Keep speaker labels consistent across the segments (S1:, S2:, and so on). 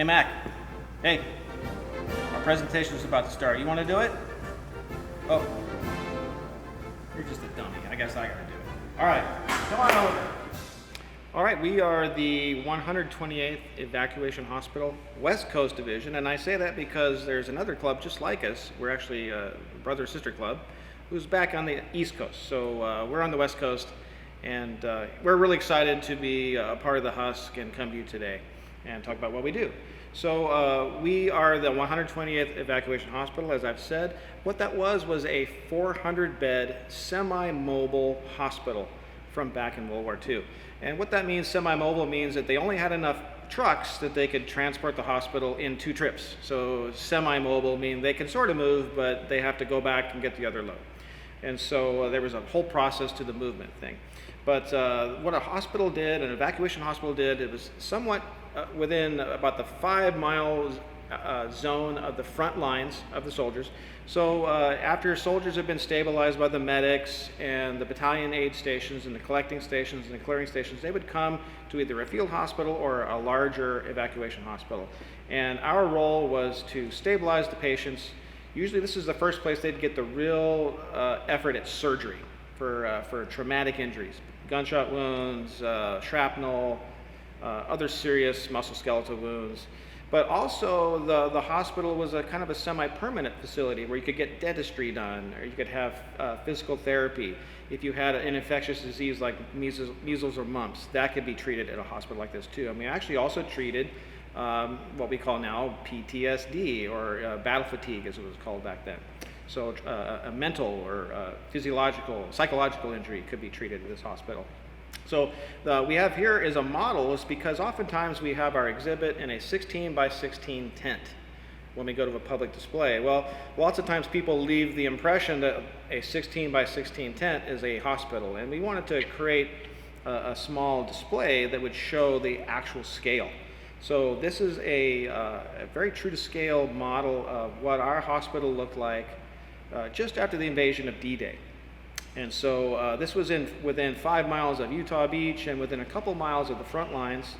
S1: Mac. Hey, our presentation is about to start. You want to do it? Oh, you're just a dummy. I guess I gotta do it. All right, come on over. All right, we are the 128th Evacuation Hospital West Coast Division, and I say that because there's another club just like us. We're actually a brother-sister club who's back on the East Coast. So we're on the West Coast, and we're really excited to be a part of the Husk and come to you today and talk about what we do. So we are the 128th Evacuation Hospital, as I've said. What that was a 400-bed semi-mobile hospital from back in World War II. And what that means, semi-mobile, means that they only had enough trucks that they could transport the hospital in 2 trips. So semi-mobile means they can sort of move, but they have to go back and get the other load. And so there was a whole process to the movement thing. But what a hospital did, an evacuation hospital did, it was somewhat within about the 5-mile zone of the front lines of the soldiers. So after soldiers have been stabilized by the medics and the battalion aid stations and the collecting stations and the clearing stations, they would come to either a field hospital or a larger evacuation hospital. And our role was to stabilize the patients. Usually this is the first place they'd get the real effort at surgery for traumatic injuries, gunshot wounds, shrapnel, other serious musculoskeletal wounds. But also the hospital was a kind of a semi-permanent facility where you could get dentistry done, or you could have physical therapy. If you had an infectious disease like measles or mumps, that could be treated at a hospital like this too. And we actually also treated what we call now PTSD, or battle fatigue as it was called back then. So a mental or physiological, psychological injury could be treated at this hospital. So we have here is a model, is because oftentimes we have our exhibit in a 16 by 16 tent when we go to a public display. Well, lots of times people leave the impression that a 16 by 16 tent is a hospital, and we wanted to create a small display that would show the actual scale. So this is a very true to scale model of what our hospital looked like just after the invasion of D-Day. And so this was within 5 miles of Utah Beach and within a couple miles of the front lines.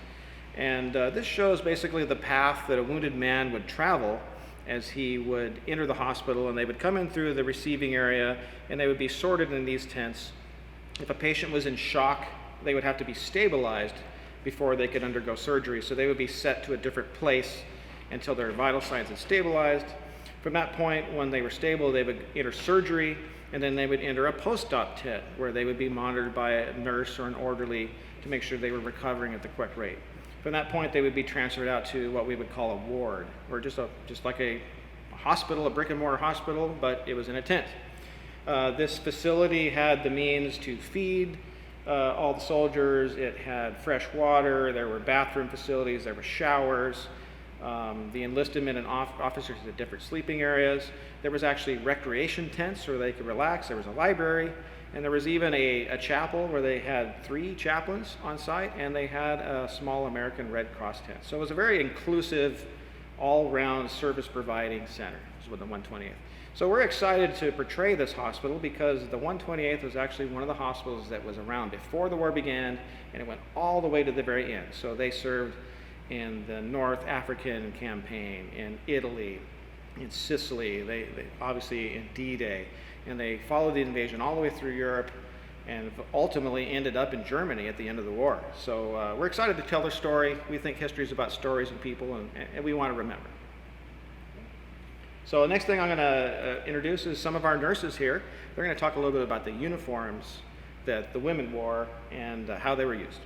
S1: And this shows basically the path that a wounded man would travel as he would enter the hospital, and they would come in through the receiving area and they would be sorted in these tents. If a patient was in shock, they would have to be stabilized before they could undergo surgery. So they would be set to a different place until their vital signs had stabilized. From that point, when they were stable, they would enter surgery, and then they would enter a post-op tent where they would be monitored by a nurse or an orderly to make sure they were recovering at the correct rate. From that point, they would be transferred out to what we would call a ward, or just like a hospital, a brick and mortar hospital, but it was in a tent. This facility had the means to feed all the soldiers. It had fresh water, there were bathroom facilities, there were showers. The enlisted men and officers had different sleeping areas. There was actually recreation tents where they could relax. There was a library, and there was even a chapel where they had 3 chaplains on site, and they had a small American Red Cross tent. So it was a very inclusive, all-round service-providing center. This was the 128th. So we're excited to portray this hospital because the 128th was actually one of the hospitals that was around before the war began, and it went all the way to the very end. So they served in the North African campaign, in Italy, in Sicily, they obviously in D-Day, and they followed the invasion all the way through Europe and ultimately ended up in Germany at the end of the war. So we're excited to tell their story. We think history is about stories and people, and we want to remember. So the next thing I'm going to introduce is some of our nurses here. They're going to talk a little bit about the uniforms that the women wore and how they were used.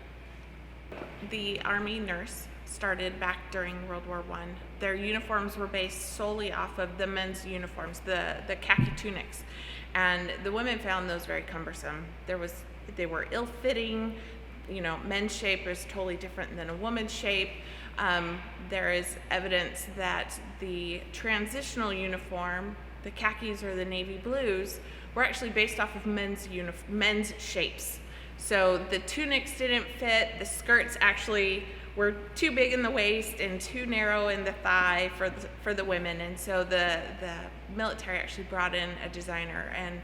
S2: The Army nurse started back during World War I. Their uniforms were based solely off of the men's uniforms, the khaki tunics, and the women found those very cumbersome. They were ill-fitting. Men's shape is totally different than a woman's shape. There is evidence that the transitional uniform, the khakis or the navy blues, were actually based off of men's shapes. So the tunics didn't fit. The skirts actually were too big in the waist and too narrow in the thigh for the women, and so the military actually brought in a designer and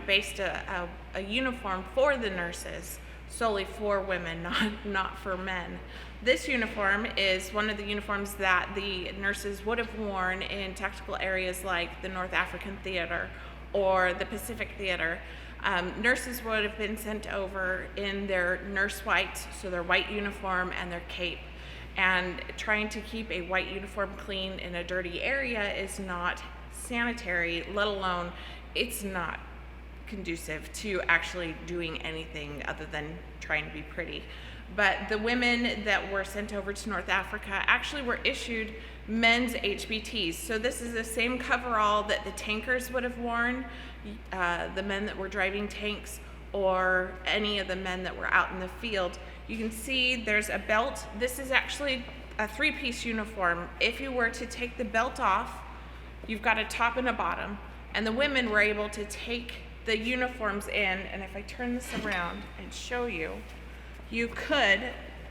S2: based a uniform for the nurses solely for women, not for men. This uniform is one of the uniforms that the nurses would have worn in tactical areas like the North African Theater or the Pacific Theater. Nurses would have been sent over in their nurse whites, so their white uniform and their cape. And trying to keep a white uniform clean in a dirty area is not sanitary, let alone it's not conducive to actually doing anything other than trying to be pretty. But the women that were sent over to North Africa actually were issued men's HBTs. So this is the same coverall that the tankers would have worn, the men that were driving tanks, or any of the men that were out in the field. You can see there's a belt. This is actually a three-piece uniform. If you were to take the belt off, you've got a top and a bottom. And the women were able to take the uniforms in, and if I turn this around and show you, you could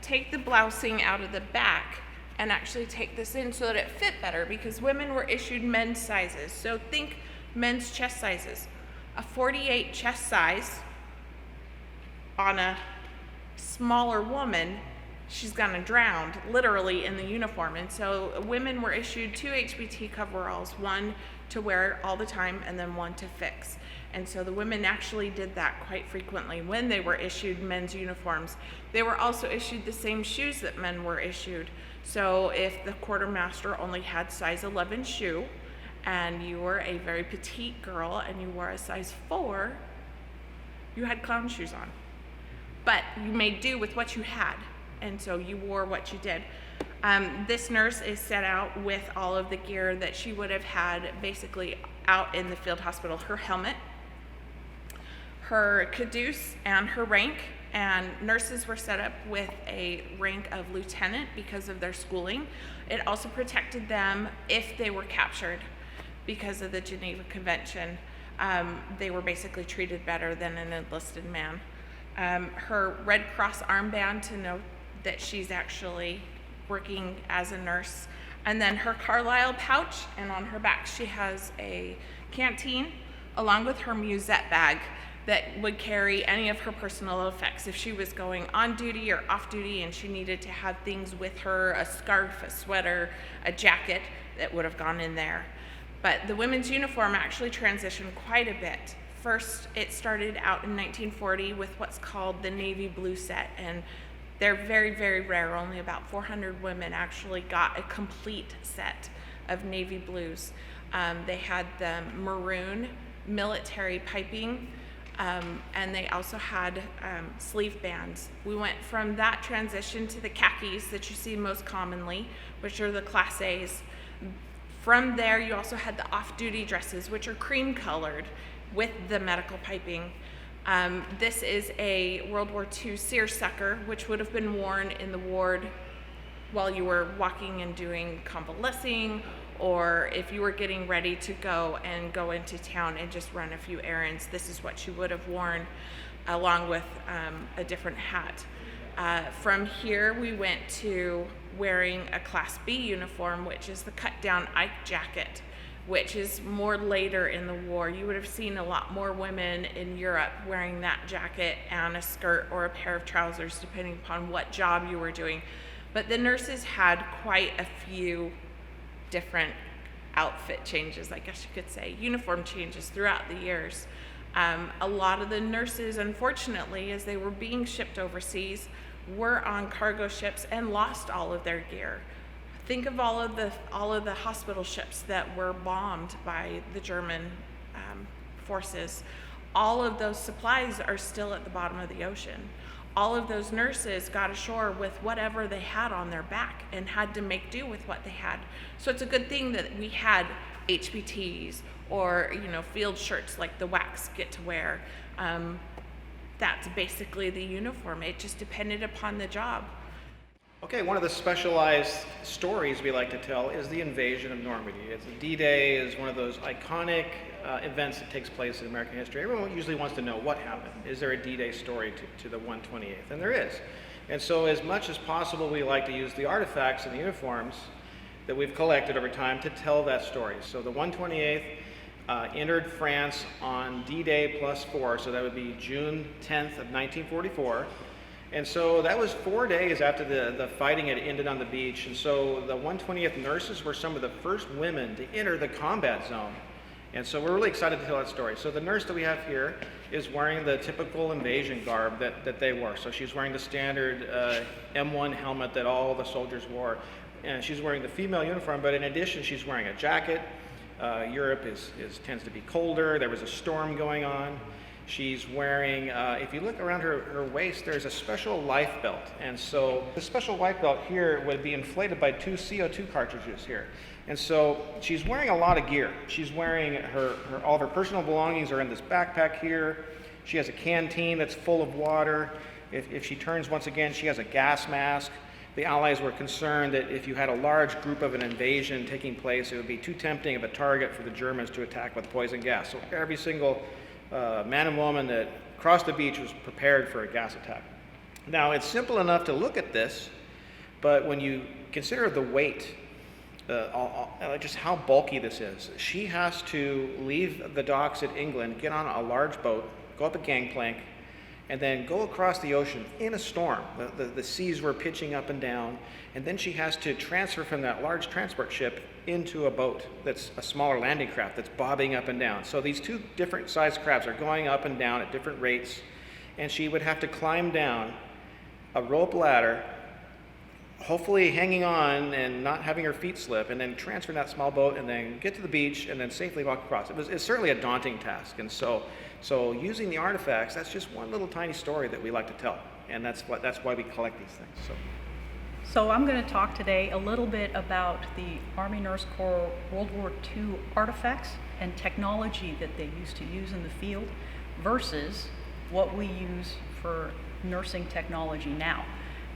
S2: take the blousing out of the back and actually take this in so that it fit better, because women were issued men's sizes. So think men's chest sizes. A 48 chest size on a smaller woman, she's gonna drown literally in the uniform. And so women were issued 2 HBT coveralls, one to wear all the time and then one to fix. And so the women actually did that quite frequently when they were issued men's uniforms. They were also issued the same shoes that men were issued. So if the quartermaster only had size 11 shoe and you were a very petite girl and you wore a size 4, you had clown shoes on. But you made do with what you had, and so you wore what you did. This nurse is set out with all of the gear that she would have had basically out in the field hospital. Her helmet, her caduce, and her rank. And nurses were set up with a rank of lieutenant because of their schooling. It also protected them if they were captured because of the Geneva Convention. They were basically treated better than an enlisted man. Her Red Cross armband to know that she's actually working as a nurse. And then her Carlisle pouch, and on her back she has a canteen along with her musette bag that would carry any of her personal effects. If she was going on duty or off duty and she needed to have things with her, a scarf, a sweater, a jacket, that would have gone in there. But the women's uniform actually transitioned quite a bit. First, it started out in 1940 with what's called the navy blue set, and they're very, very rare. Only about 400 women actually got a complete set of navy blues. They had the maroon military piping, and they also had sleeve bands. We went from that transition to the khakis that you see most commonly, which are the Class A's. From there, you also had the off-duty dresses, which are cream colored with the medical piping. This is a World War II seersucker, which would have been worn in the ward while you were walking and doing convalescing, or if you were getting ready to go into town and just run a few errands. This is what you would have worn along with a different hat. From here, we went to wearing a Class B uniform, which is the cut-down Ike jacket, which is more later in the war. You would have seen a lot more women in Europe wearing that jacket and a skirt or a pair of trousers, depending upon what job you were doing. But the nurses had quite a few different outfit changes, I guess you could say, uniform changes throughout the years. A lot of the nurses, unfortunately, as they were being shipped overseas, were on cargo ships and lost all of their gear. Think of all of the hospital ships that were bombed by the German forces. All of those supplies are still at the bottom of the ocean. All of those nurses got ashore with whatever they had on their back and had to make do with what they had. So it's a good thing that we had HBTs or field shirts like the WACs get to wear. That's basically the uniform. It just depended upon the job.
S1: Okay, one of the specialized stories we like to tell is the invasion of Normandy. It's D-Day is one of those iconic events that takes place in American history. Everyone usually wants to know what happened. Is there a D-Day story to the 128th? And there is. And so as much as possible, we like to use the artifacts and the uniforms that we've collected over time to tell that story. So the 128th entered France on D-Day +4, so that would be June 10th of 1944. And so that was 4 days after the fighting had ended on the beach. And so the 120th nurses were some of the first women to enter the combat zone. And so we're really excited to tell that story. So the nurse that we have here is wearing the typical invasion garb that they wore. So she's wearing the standard M1 helmet that all the soldiers wore. And she's wearing the female uniform, but in addition, she's wearing a jacket. Europe tends to be colder. There was a storm going on. She's wearing, if you look around her waist, there's a special life belt. And so the special life belt here would be inflated by 2 CO2 cartridges here. And so she's wearing a lot of gear. She's wearing all of her personal belongings are in this backpack here. She has a canteen that's full of water. If she turns once again, she has a gas mask. The Allies were concerned that if you had a large group of an invasion taking place, it would be too tempting of a target for the Germans to attack with poison gas. So every single man and woman that crossed the beach was prepared for a gas attack. Now, it's simple enough to look at this, but when you consider the weight, just how bulky this is, she has to leave the docks at England, get on a large boat, go up a gangplank, and then go across the ocean in a storm. The seas were pitching up and down, and then she has to transfer from that large transport ship into a boat that's a smaller landing craft that's bobbing up and down. So these 2 different sized crafts are going up and down at different rates, and she would have to climb down a rope ladder, hopefully hanging on and not having her feet slip, and then transfer in that small boat and then get to the beach and then safely walk across. It's certainly a daunting task. And so using the artifacts, that's just one little tiny story that we like to tell. And that's why we collect these things.
S3: So I'm going to talk today a little bit about the Army Nurse Corps World War II artifacts and technology that they used to use in the field versus what we use for nursing technology now.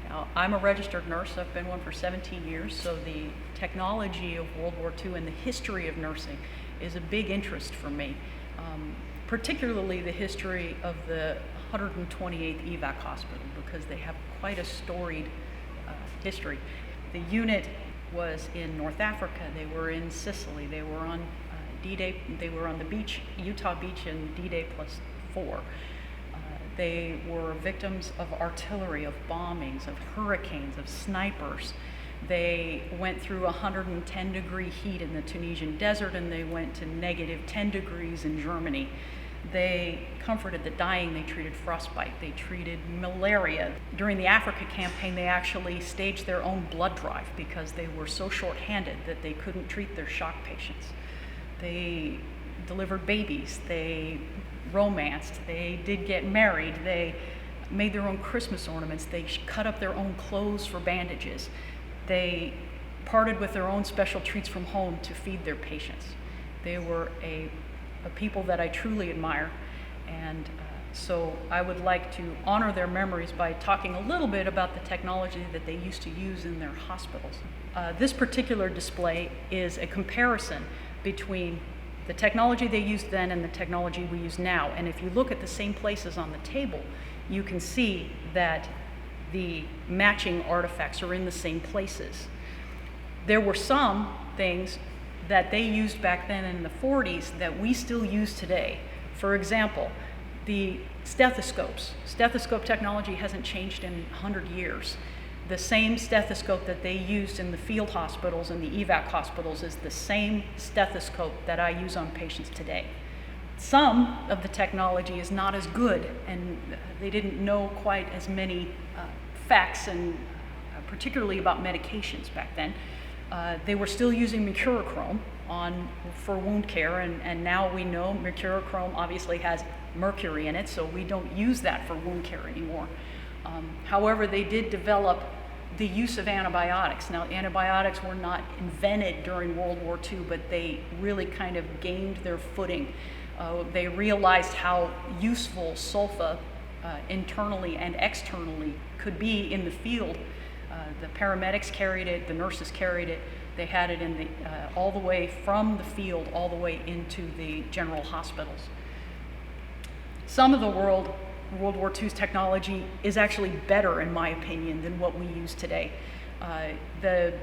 S3: Now, I'm a registered nurse. I've been one for 17 years, so the technology of World War II and the history of nursing is a big interest for me, particularly the history of the 128th Evac Hospital, because they have quite a storied history. The unit was in North Africa, they were in Sicily, they were on D-Day, they were on the beach, Utah Beach in D-Day +4. They were victims of artillery, of bombings, of hurricanes, of snipers. They went through 110-degree heat in the Tunisian desert, and they went to -10 degrees in Germany. They comforted the dying, they treated frostbite, they treated malaria. During the Africa campaign, they actually staged their own blood drive because they were so short-handed that they couldn't treat their shock patients. They delivered babies, they romanced, they did get married, they made their own Christmas ornaments, they cut up their own clothes for bandages, they parted with their own special treats from home to feed their patients. They were a people that I truly admire, and so I would like to honor their memories by talking a little bit about the technology that they used to use in their hospitals. This particular display is a comparison between the technology they used then and the technology we use now. And if you look at the same places on the table, you can see that the matching artifacts are in the same places. There were some things that they used back then in the 40s that we still use today. For example, the stethoscopes. Stethoscope technology hasn't changed in 100 years. The same stethoscope that they used in the field hospitals and the evac hospitals is the same stethoscope that I use on patients today. Some of the technology is not as good, and they didn't know quite as many facts, and particularly about medications back then. They were still using mercurochrome for wound care, and now we know mercurochrome obviously has mercury in it, so we don't use that for wound care anymore. However, they did develop the use of antibiotics. Now, antibiotics were not invented during World War II, but they really kind of gained their footing. They realized how useful sulfa internally and externally could be in the field. The paramedics carried it, the nurses carried it. They had it in all the way from the field all the way into the general hospitals. Some of the World War II's technology is actually better, in my opinion, than what we use today. The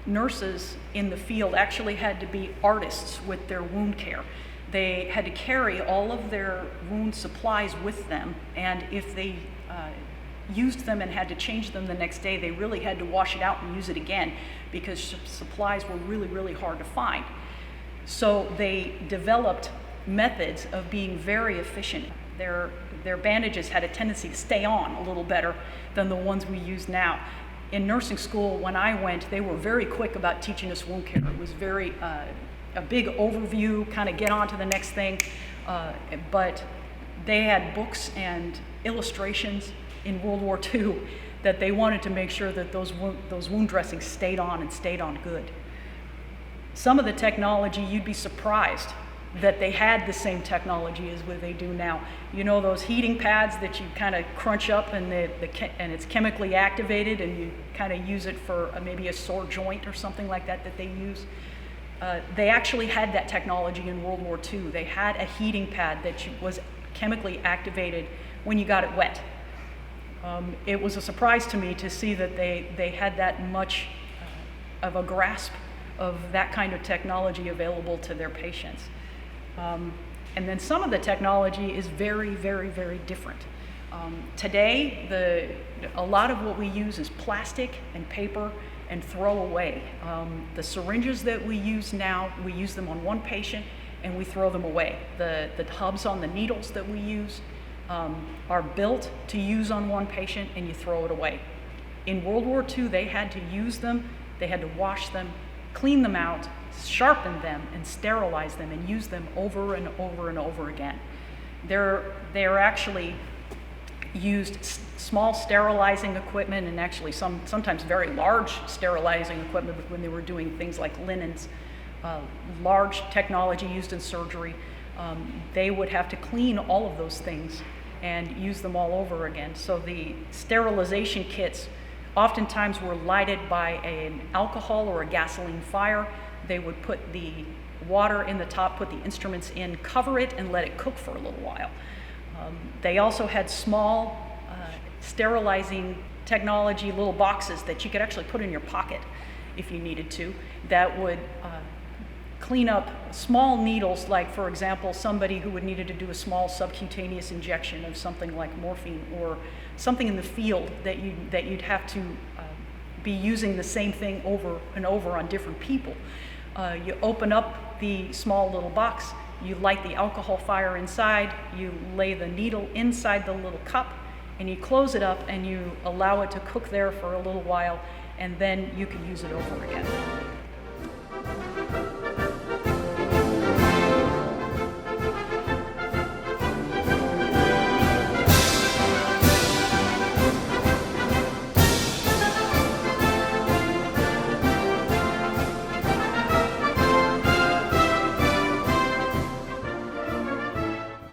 S3: nurses in the field actually had to be artists with their wound care. they had to carry all of their wound supplies with them, and if they used them and had to change them the next day, they really had to wash it out and use it again because supplies were really, really hard to find. So they developed methods of being very efficient. Their bandages had a tendency to stay on a little better than the ones we use now. In nursing school, when I went, they were very quick about teaching us wound care. It was very a big overview, kind of get on to the next thing, but they had books and illustrations in World War II that they wanted to make sure that those wound dressings stayed on and stayed on good. Some of the technology, you'd be surprised that they had the same technology as what they do now. You know those heating pads that you kind of crunch up and and it's chemically activated and you kind of use it for maybe a sore joint or something like that they use? They actually had that technology in World War II. They had a heating pad that was chemically activated when you got it wet. It was a surprise to me to see that they had that much of a grasp of that kind of technology available to their patients. And then some of the technology is very, very, very different. Today, a lot of what we use is plastic and paper and throw away. The syringes that we use now, we use them on one patient and we throw them away. The hubs on the needles that we use are built to use on one patient and you throw it away. In World War II, they had to use them, they had to wash them, clean them out, sharpen them, and sterilize them and use them over and over and over again. They're actually used small sterilizing equipment and actually sometimes very large sterilizing equipment when they were doing things like linens, large technology used in surgery. They would have to clean all of those things and use them all over again. So the sterilization kits oftentimes were lighted by an alcohol or a gasoline fire. They would put the water in the top, put the instruments in, cover it, and let it cook for a little while. They also had small sterilizing technology, little boxes that you could actually put in your pocket if you needed to, that would clean up small needles, like for example, somebody who would needed to do a small subcutaneous injection of something like morphine or something in the field that you'd have to be using the same thing over and over on different people. You open up the small little box, you light the alcohol fire inside, you lay the needle inside the little cup, and you close it up and you allow it to cook there for a little while, and then you can use it over again.